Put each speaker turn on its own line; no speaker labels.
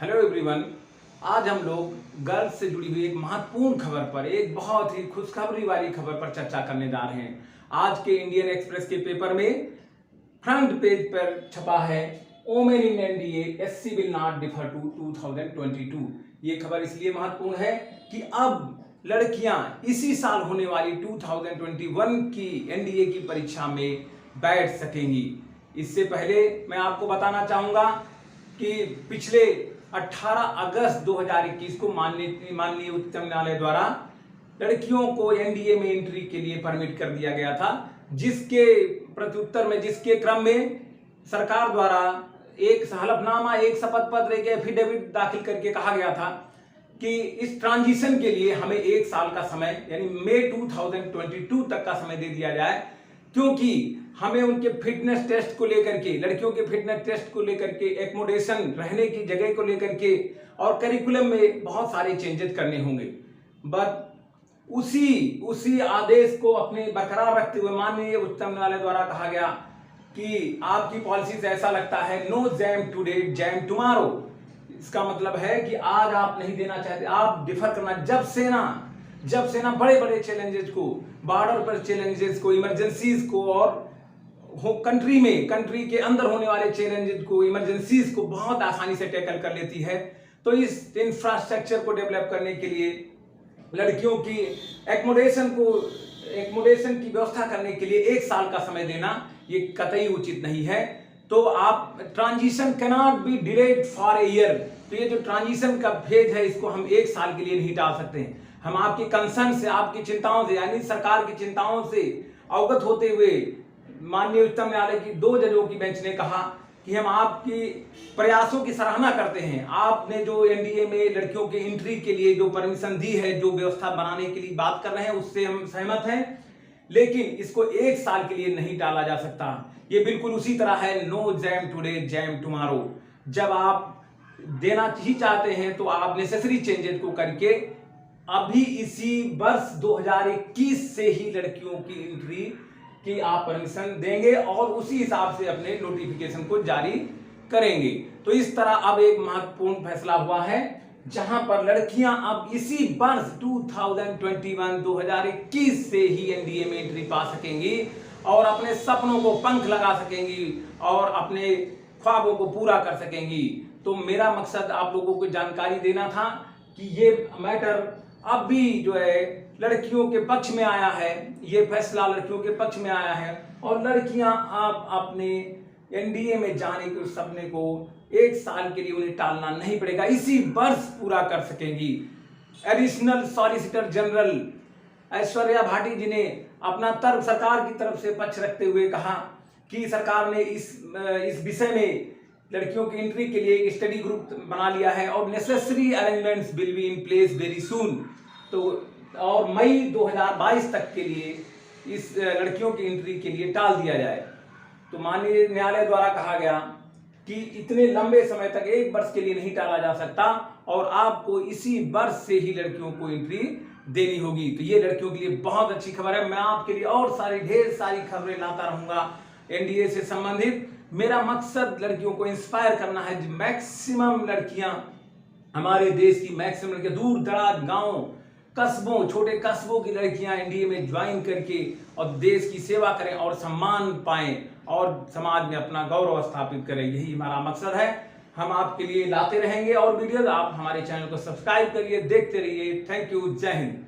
Hello everyone. आज हम लोग गर्ल्स से जुड़ी हुई एक महत्वपूर्ण खबर पर, एक बहुत ही खुशखबरी वाली खबर पर चर्चा करने जा रहे हैं। आज के इंडियन एक्सप्रेस के पेपर में फ्रंट पेज पर छपा है, women in NDA SC will not defer to 2022। ये खबर इसलिए महत्वपूर्ण है कि अब लड़कियां इसी साल होने वाली 2021 की एनडीए की परीक्षा में बैठ सकेंगी। इससे पहले मैं आपको बताना चाहूंगा कि पिछले 18 अगस्त 2021 को माननीय उच्चतम न्यायालय द्वारा लड़कियों को एनडीए में एंट्री के लिए परमिट कर दिया गया था, जिसके प्रत्युत्तर में, जिसके क्रम में सरकार द्वारा एक हलफनामा, एक शपथ पत्र, एक एफिडेविट दाखिल करके कहा गया था कि इस ट्रांजिशन के लिए हमें एक साल का समय यानी मई 2022 तक का समय दे दिया जाए, क्योंकि हमें उनके फिटनेस टेस्ट को लेकर के, लड़कियों के फिटनेस टेस्ट को लेकर के, एकोमोडेशन, रहने की जगह को लेकर के और करिकुलम में बहुत सारे चेंजेस करने होंगे। बट उसी आदेश को अपने बरकरार रखते हुए माननीय उच्चतम न्यायालय द्वारा कहा गया कि आपकी पॉलिसी से ऐसा लगता है no jam today jam tomorrow. इसका मतलब है कि आज आप नहीं देना चाहते, आप डिफर करना। जब सेना बड़े बड़े चैलेंजेस को, बॉर्डर पर चैलेंजेस को, इमरजेंसीज को और कंट्री के अंदर होने वाले चैलेंजेस को, इमरजेंसीज को बहुत आसानी से टैकल कर लेती है, तो इस इंफ्रास्ट्रक्चर को डेवलप करने के लिए, लड़कियों की एकोमोडेशन की व्यवस्था करने के लिए एक साल का समय देना ये कतई उचित नहीं है। तो आप transition cannot be delayed for a year. तो ये जो ट्रांजिशन का फेज है, इसको हम एक साल के लिए नहीं टाल सकते हैं। हम आपकी कंसर्न से, आपकी चिंताओं से, यानी सरकार की चिंताओं से अवगत होते हुए माननीय उच्चतम न्यायालय की 2 जजों की बेंच ने कहा कि हम आपकी प्रयासों की सराहना करते हैं। आपने जो एनडीए में लड़कियों के एंट्री के लिए जो परमिशन दी है, जो व्यवस्था बनाने के लिए बात कर रहे हैं, उससे हम सहमत हैं, लेकिन इसको एक साल के लिए नहीं टाला जा सकता। ये बिल्कुल उसी तरह है no jam today jam tomorrow. जब आप देना ही चाहते हैं तो आप नेसेसरी चेंजेस को करके अभी इसी वर्ष 2021 से ही लड़कियों की एंट्री की आप परमिशन देंगे और उसी हिसाब से अपने नोटिफिकेशन को जारी करेंगे। तो इस तरह अब एक महत्वपूर्ण फैसला हुआ है, जहां पर लड़कियां अब इसी वर्ष 2021 से ही एनडीए में एंट्री पा सकेंगी और अपने सपनों को पंख लगा सकेंगी और अपने ख्वाबों को पूरा कर सकेंगी। तो मेरा मकसद आप लोगों को जानकारी देना था कि ये मैटर अब भी जो है लड़कियों के पक्ष में आया है, ये फैसला लड़कियों के पक्ष में आया है और लड़कियां आप अपने एनडीए में जाने के उस सपने को एक साल के लिए उन्हें टालना नहीं पड़ेगा, इसी वर्ष पूरा कर सकेंगी। Additional solicitor general Aishwarya Bhati ji ने अपना तर्क सरकार की तरफ से पक्ष रखते हुए कहा कि सरकार ने इस विषय में लड़कियों की एंट्री के लिए एक स्टडी ग्रुप बना लिया है और necessary arrangements will be in place very soon. तो और मई 2022 तक के लिए इस लड़कियों की एंट्री के लिए टाल दिया जाए। तो माननीय न्यायालय द्वारा कहा गया कि इतने लंबे समय तक, एक वर्ष के लिए नहीं टाला जा सकता और आपको इसी वर्ष से ही लड़कियों को एंट्री देनी होगी। तो ये लड़कियों के लिए बहुत अच्छी खबर है। मैं आपके लिए और ढेर सारी खबरें लाता रहूंगा एनडीए से संबंधित। मेरा मकसद लड़कियों को इंस्पायर करना है। मैक्सिमम लड़कियां, हमारे देश की मैक्सिमम लड़कियां, दूर दराज गांव, कस्बों, छोटे कस्बों की लड़कियां एनडीए में ज्वाइन करके और देश की सेवा करें और सम्मान पाएं और समाज में अपना गौरव स्थापित करें। यही हमारा मकसद है। हम आपके लिए लाते रहेंगे और वीडियो। आप हमारे चैनल को सब्सक्राइब करिए, देखते रहिए। Thank you. जय हिंद।